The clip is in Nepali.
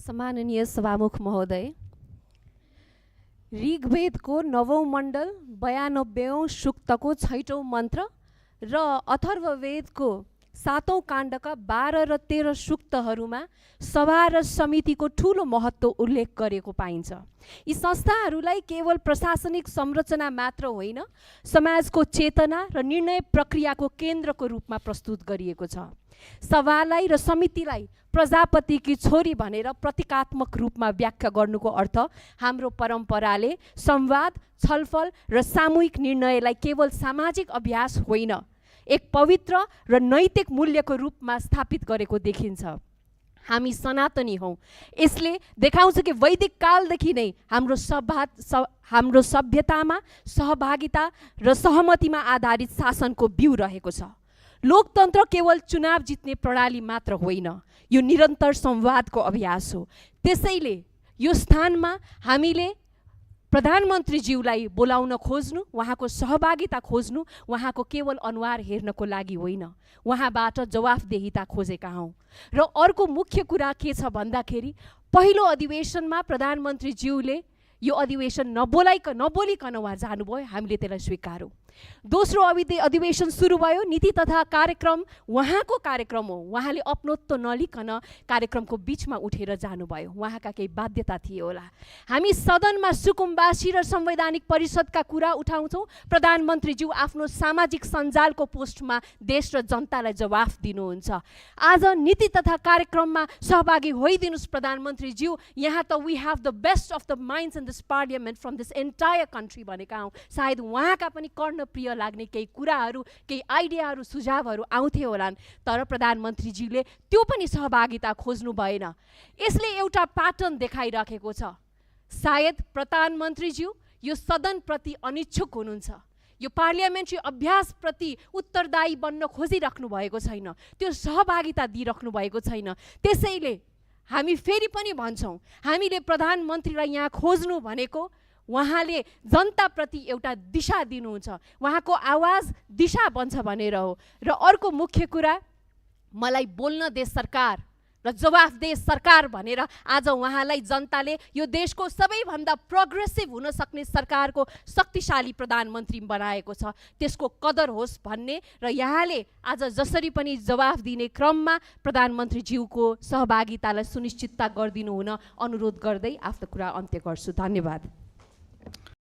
सम्माननीय सभामुख महोदय, ऋग्वेदको 9औं मण्डल 92औं सूक्तको 6औं मन्त्र र अथर्ववेदको 7औं काण्डका 12 र 13 सूक्तहरूमा सभा र समितिको ठूलो महत्त्व उल्लेख गरेको पाइन्छ। यी संस्थाहरूलाई केवल प्रशासनिक संरचना मात्र होइन, समाजको चेतना र निर्णय प्रक्रियाको केन्द्रको रूपमा प्रस्तुत गरिएको छ। सभालाई र समितिलाई प्रजापतिकी छोरी भनेर प्रतीकात्मक रूपमा व्याख्या गर्नुको अर्थ हाम्रो परम्पराले संवाद, छलफल र सामूहिक निर्णयलाई केवल सामाजिक अभ्यास होइन, एक पवित्र र नैतिक मूल्यको रूपमा स्थापित गरेको देखिन्छ। हामी सनातनी हौं। यसले देखाउँछ कि वैदिक कालदेखि नै हाम्रो सभ्यतामा सहभागिता र सहमतिमा आधारित शासनको बिउ रहेको छ। लोकतन्त्र केवल चुनाव जित्ने प्रणाली मात्र होइन, यो निरन्तर संवादको अभ्यास हो। त्यसैले यो स्थानमा हामीले प्रधानमन्त्रीज्यूलाई बोलाउन खोज्नु, उहाँको सहभागिता खोज्नु, उहाँको केवल अनुहार हेर्नको लागि होइन, उहाँबाट जवाफदेहिता खोजेका हौं। र अर्को मुख्य कुरा के छ भन्दाखेरि, पहिलो अधिवेशनमा प्रधानमन्त्रीज्यूले यो अधिवेशन नबोलिकन उहाँ जानुभयो, हामीले त्यसलाई स्वीकारौँ। दोस्रो अधिवेशन सुरु भयो, नीति तथा कार्यक्रम उहाँको कार्यक्रम हो, उहाँले अपनत्व नलिकन कार्यक्रमको बीचमा उठेर जानुभयो, उहाँका केही बाध्यता थिए होला। हामी सदनमा सुकुम्बासी र संवैधानिक परिषदका कुरा उठाउँछौँ, प्रधानमन्त्रीज्यू आफ्नो सामाजिक सञ्जालको पोस्टमा देश र जनतालाई जवाफ दिनुहुन्छ। आज नीति तथा कार्यक्रममा सहभागी होइदिनुस् प्रधानमन्त्रीज्यू, यहाँ त we have the best of the minds in this parliament from this entire country भनेका हौँ। सायद उहाँका पनि कर्ण प्रिय लाग्ने केही कुराहरू, केही आइडियाहरू, सुझावहरू आउँथे होलान्, तर प्रधानमन्त्रीज्यूले त्यो पनि सहभागिता खोज्नु भएन। यसले एउटा प्याटर्न देखाइराखेको छ। सायद प्रधानमन्त्रीज्यू यो सदनप्रति अनिच्छुक हुनुहुन्छ, यो पार्लियामेन्ट्री अभ्यासप्रति उत्तरदायी बन्न खोजिराख्नु भएको छैन, त्यो सहभागिता दिइराख्नु भएको छैन। त्यसैले हामी फेरि पनि भन्छौँ, हामीले प्रधानमन्त्रीलाई यहाँ खोज्नु भनेको उहाँले जनताप्रति एउटा दिशा दिनुहुन्छ, उहाँको आवाज दिशा बन्छ भनेर हो। र अर्को मुख्य कुरा, मलाई बोल्न दे सरकार र जवाफ दे सरकार भनेर आज उहाँलाई जनताले यो देशको सबैभन्दा प्रोग्रेसिभ हुन सक्ने सरकारको शक्तिशाली प्रधानमन्त्री बनाएको छ। त्यसको कदर होस् भन्ने र यहाँले आज जसरी पनि जवाफ दिने क्रममा प्रधानमन्त्रीज्यूको सहभागितालाई सुनिश्चितता गरिदिनु हुन अनुरोध गर्दै आफ्नो कुरा अन्त्य गर्छु। धन्यवाद।